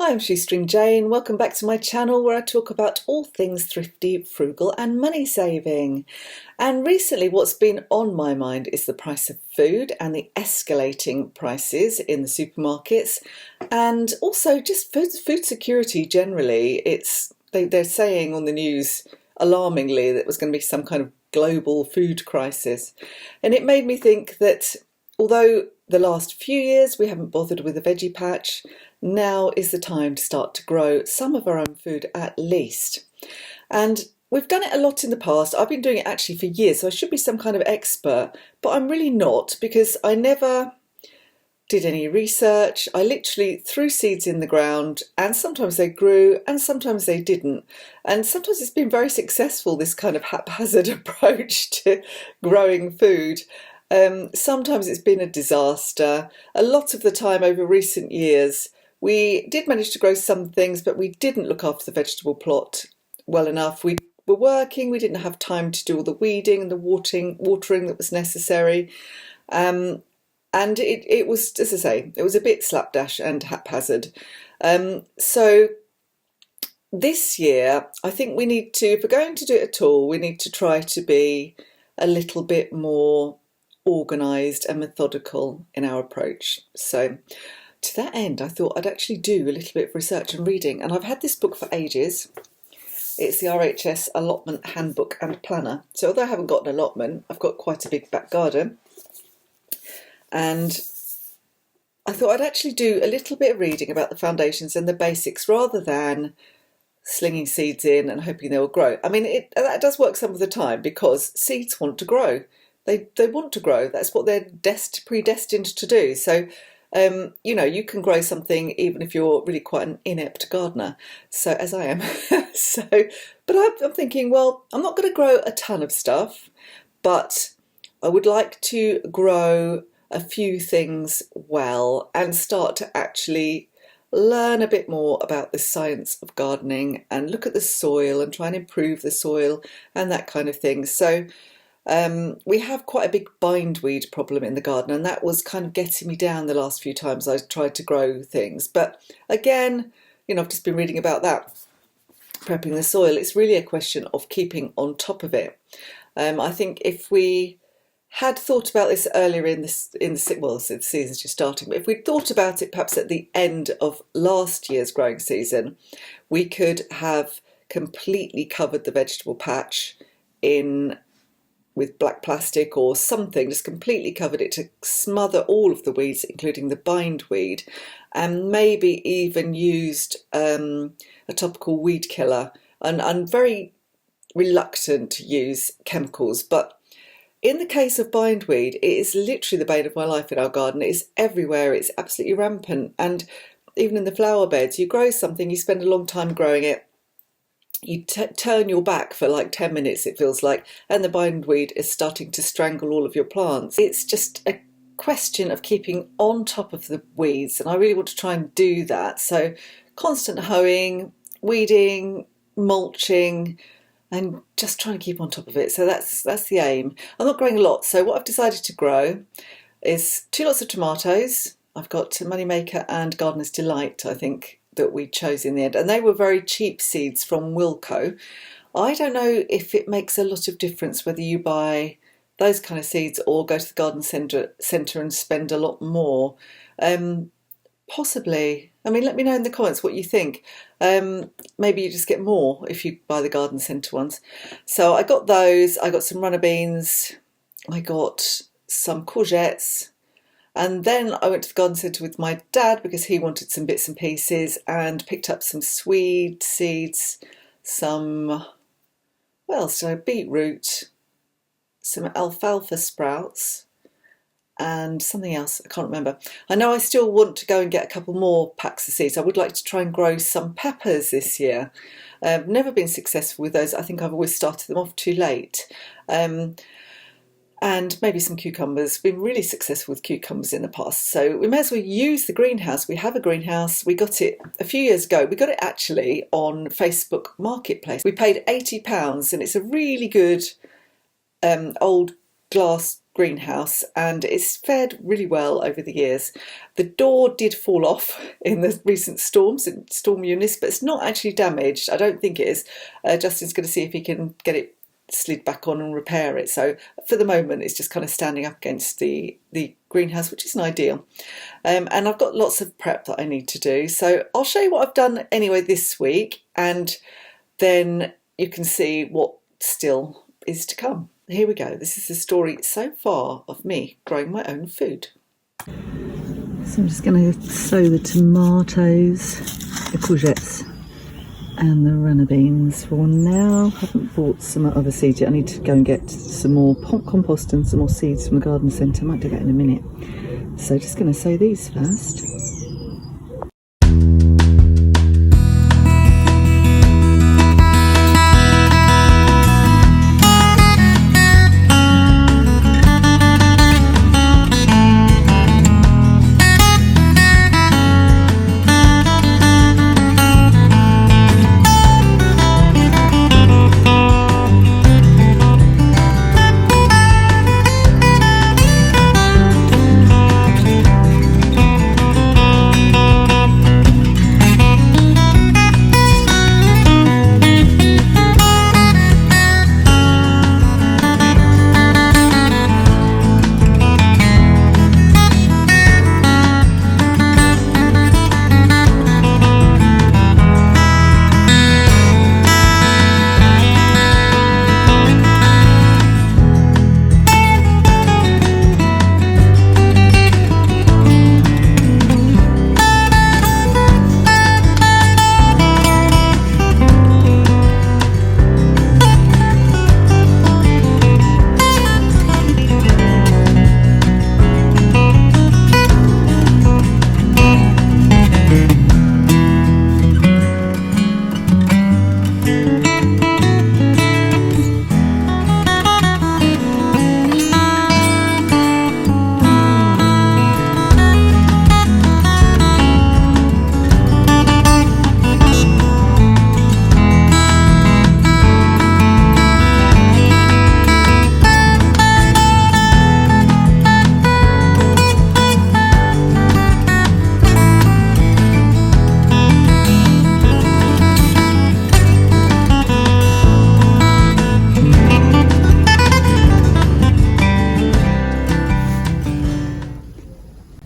Hi, I'm Shoestring Jane. Welcome back to my channel where I talk about all things thrifty, frugal and money saving. And recently what's been on my mind is the price of food and the escalating prices in the supermarkets, and also just food security generally. They're saying on the news alarmingly that there's going to be some kind of global food crisis. And it made me think that although the last few years we haven't bothered with a veggie patch, now is the time to start to grow some of our own food at least. And we've done it a lot in the past. I've been doing it actually for years, so I should be some kind of expert, but I'm really not, because I never did any research. I literally threw seeds in the ground, and sometimes they grew and sometimes they didn't. And sometimes it's been very successful, this kind of haphazard approach to growing food. Sometimes it's been a disaster. A lot of the time over recent years, we did manage to grow some things, but we didn't look after the vegetable plot well enough. We were working, we didn't have time to do all the weeding and the watering that was necessary. And it was, as I say, it was a bit slapdash and haphazard. So this year, I think we need to, if we're going to do it at all, we need to try to be a little bit more organised and methodical in our approach. So to that end, I thought I'd actually do a little bit of research and reading, and I've had this book for ages. It's the RHS Allotment Handbook and Planner. So although I haven't got an allotment, I've got quite a big back garden, and I thought I'd actually do a little bit of reading about the foundations and the basics rather than slinging seeds in and hoping they will grow. I mean, that does work some of the time, because seeds want to grow. They want to grow. That's what they're predestined to do. So you can grow something even if you're really quite an inept gardener, so as I am. But I'm thinking, well, I'm not going to grow a ton of stuff, but I would like to grow a few things well and start to actually learn a bit more about the science of gardening and look at the soil and try and improve the soil and that kind of thing. So we have quite a big bindweed problem in the garden, and that was kind of getting me down the last few times I tried to grow things. But again, I've just been reading about that, prepping the soil. It's really a question of keeping on top of it. I think if we had thought about this earlier the season's just starting, but if we'd thought about it perhaps at the end of last year's growing season, we could have completely covered the vegetable patch with black plastic or something, just completely covered it to smother all of the weeds, including the bindweed, and maybe even used a topical weed killer. And I'm very reluctant to use chemicals, but in the case of bindweed, it is literally the bane of my life in our garden. It is everywhere, it's absolutely rampant. And even in the flower beds, you grow something, you spend a long time growing it, you turn your back for like 10 minutes, it feels like, and the bindweed is starting to strangle all of your plants. It's just a question of keeping on top of the weeds, and I really want to try and do that. So constant hoeing, weeding, mulching, and just trying to keep on top of it. So that's the aim. I'm not growing a lot, so what I've decided to grow is 2 lots of tomatoes. I've got Moneymaker and Gardener's Delight, I think, that we chose in the end, and they were very cheap seeds from Wilko. I don't know if it makes a lot of difference whether you buy those kind of seeds or go to the garden centre and spend a lot more. Possibly. I mean, let me know in the comments what you think. Maybe you just get more if you buy the garden centre ones. So I got those. I got some runner beans. I got some courgettes. And then I went to the garden centre with my dad because he wanted some bits and pieces, and picked up some swede seeds, some, beetroot, some alfalfa sprouts, and something else, I can't remember. I know I still want to go and get a couple more packs of seeds. I would like to try and grow some peppers this year. I've never been successful with those. I think I've always started them off too late. And maybe some cucumbers. We've been really successful with cucumbers in the past, so we may as well use the greenhouse. We have a greenhouse. We got it a few years ago. We got it actually on Facebook Marketplace. We paid £80, and it's a really good old glass greenhouse and it's fared really well over the years. The door did fall off in the recent storms and storm Eunice, but it's not actually damaged. I don't think it is. Justin's going to see if he can get it slid back on and repair it. So for the moment it's just kind of standing up against the greenhouse, which isn't ideal. And I've got lots of prep that I need to do. So I'll show you what I've done anyway this week, and then you can see what still is to come. Here we go. This is the story so far of me growing my own food. So I'm just going to sow the tomatoes, the courgettes and the runner beans for now. I haven't bought some other seeds yet. I need to go and get some more compost and some more seeds from the garden centre. I might do that in a minute. So just going to sow these first.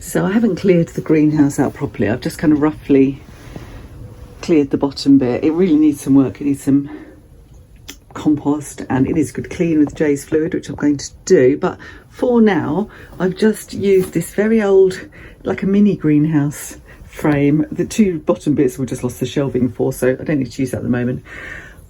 So I haven't cleared the greenhouse out properly. I've just kind of roughly cleared the bottom bit. It really needs some work. It needs some compost and it needs good clean with Jay's fluid, which I'm going to do. But for now, I've just used this very old, like a mini greenhouse frame. The two bottom bits we just lost the shelving for, so I don't need to use that at the moment.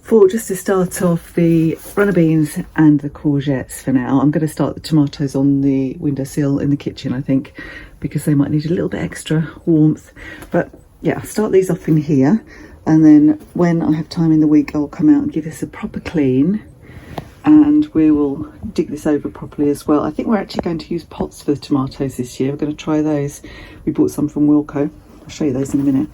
For just to start off the runner beans and the courgettes for now. I'm going to start the tomatoes on the windowsill in the kitchen, I think, because they might need a little bit extra warmth. But yeah, I'll start these off in here, and then when I have time in the week I'll come out and give this a proper clean, and we will dig this over properly as well. I think we're actually going to use pots for the tomatoes this year. We're going to try those. We bought some from Wilko. I'll show you those in a minute.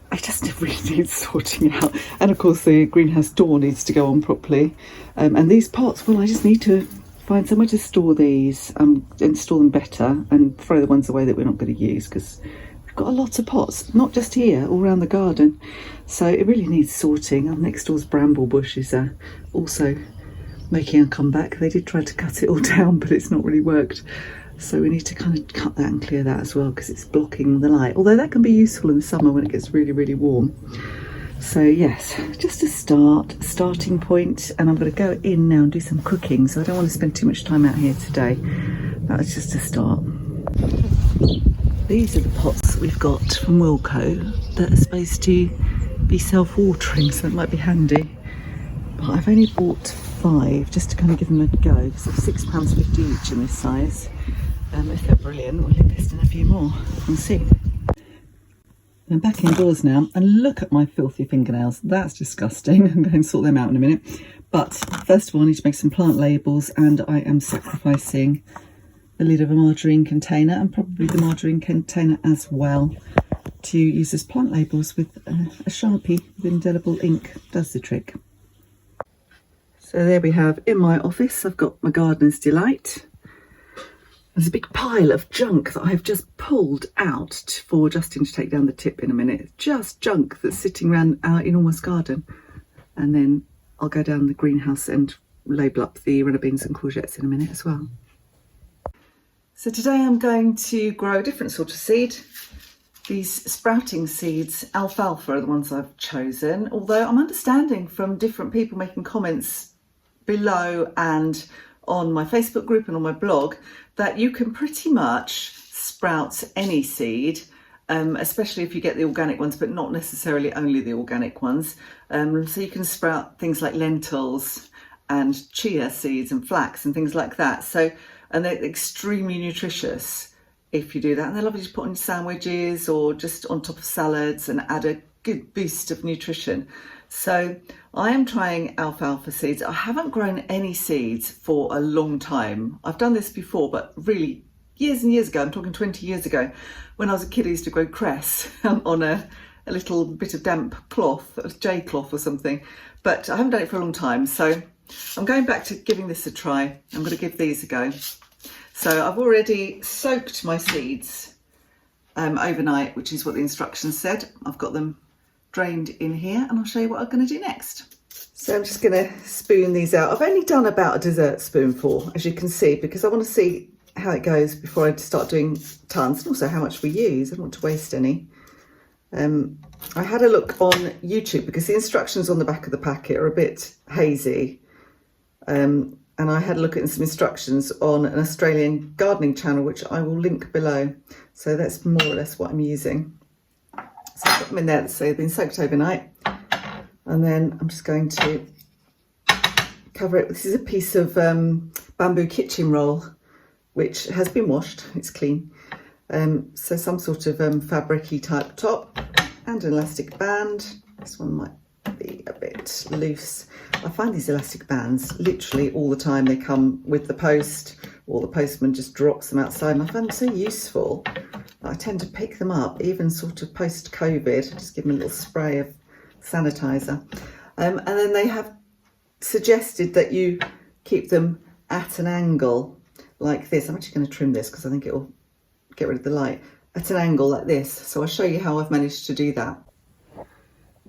I just really need sorting out, and of course the greenhouse door needs to go on properly, and these pots, well, I just need to find somewhere to store these and store them better, and throw the ones away that we're not going to use, because we've got a lot of pots, not just here, all around the garden. So it really needs sorting. Our next door's bramble bush is also making a comeback. They did try to cut it all down, but it's not really worked. So we need to kind of cut that and clear that as well, because it's blocking the light. Although that can be useful in the summer when it gets really, really warm. So yes, just a starting point. And I'm going to go in now and do some cooking. So I don't want to spend too much time out here today. That was just a start. These are the pots that we've got from Wilko that are supposed to be self-watering, so it might be handy. But I've only bought 5 just to kind of give them a go. So £6.50 each in this size. If they're brilliant, we'll invest in a few more and see. I'm back indoors now, and look at my filthy fingernails. That's disgusting. I'm going to sort them out in a minute. But first of all, I need to make some plant labels, and I am sacrificing the lid of a margarine container, and probably the margarine container as well, to use as plant labels with a Sharpie with indelible ink. Does the trick. So there we have, in my office, I've got my Gardener's Delight. There's a big pile of junk that I've just pulled out for Justin to take down the tip in a minute. It's just junk that's sitting around our enormous garden. And then I'll go down the greenhouse and label up the runner beans and courgettes in a minute as well. So today I'm going to grow a different sort of seed. These sprouting seeds, alfalfa, are the ones I've chosen, although I'm understanding from different people making comments below and on my Facebook group and on my blog that you can pretty much sprout any seed, especially if you get the organic ones, but not necessarily only the organic ones. So you can sprout things like lentils and chia seeds and flax and things like that. So, and they're extremely nutritious if you do that, and they're lovely to put on sandwiches or just on top of salads and add a good boost of nutrition. So I am trying alfalfa seeds. I haven't grown any seeds for a long time. I've done this before, but really years and years ago, I'm talking 20 years ago, when I was a kid, I used to grow cress on a little bit of damp cloth, a J cloth or something, but I haven't done it for a long time. So I'm going back to giving this a try. I'm going to give these a go. So I've already soaked my seeds overnight, which is what the instructions said. I've got them drained in here, and I'll show you what I'm going to do next. So I'm just going to spoon these out. I've only done about a dessert spoonful, as you can see, because I want to see how it goes before I start doing tons, and also how much we use. I don't want to waste any. I had a look on YouTube because the instructions on the back of the packet are a bit hazy. And I had a look at some instructions on an Australian gardening channel, which I will link below. So that's more or less what I'm using. So I've got them in there, so they've been soaked overnight. And then I'm just going to cover it. This is a piece of bamboo kitchen roll, which has been washed, it's clean. So some sort of fabric-y type top and an elastic band. This one might be a bit loose. I find these elastic bands literally all the time. They come with the post, or the postman just drops them outside, and I find them so useful that I tend to pick them up, even sort of post-COVID. Just give them a little spray of sanitizer. And then they have suggested that you keep them at an angle like this. I'm actually going to trim this because I think it will get rid of the light. At an angle like this. So I'll show you how I've managed to do that.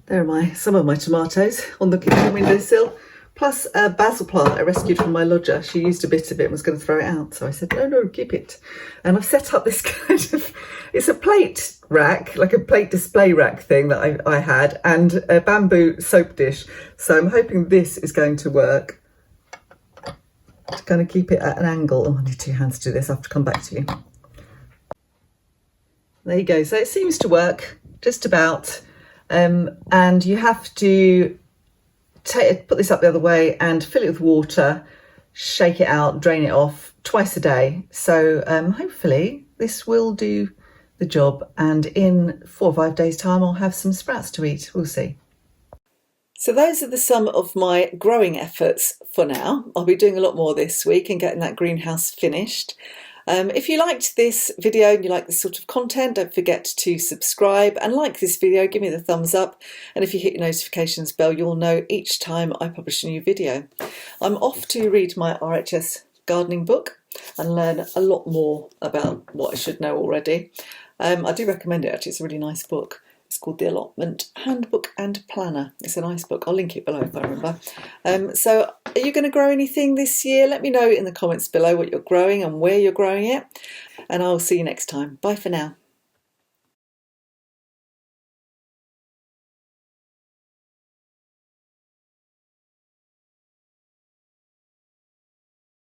There are some of my tomatoes on the kitchen windowsill, plus a basil plant I rescued from my lodger. She used a bit of it and was going to throw it out, so I said, no, keep it. And I've set up this kind of, it's a plate rack, like a plate display rack thing that I had, and a bamboo soap dish. So I'm hoping this is going to work to kind of keep it at an angle. Oh, I need two hands to do this. I have to come back to you. There you go. So it seems to work just about. And you have to put this up the other way and fill it with water, shake it out, drain it off twice a day. So hopefully this will do the job, and in 4 or 5 days' time I'll have some sprouts to eat. We'll see. So those are the sum of my growing efforts for now. I'll be doing a lot more this week and getting that greenhouse finished. If you liked this video and you like this sort of content, don't forget to subscribe and like this video, give me the thumbs up, and if you hit your notifications bell, you'll know each time I publish a new video. I'm off to read my RHS gardening book and learn a lot more about what I should know already. I do recommend it, actually. It's a really nice book. It's called The Allotment Handbook and Planner. It's a nice book. I'll link it below if I remember. So are you going to grow anything this year? Let me know in the comments below what you're growing and where you're growing it. And I'll see you next time. Bye for now.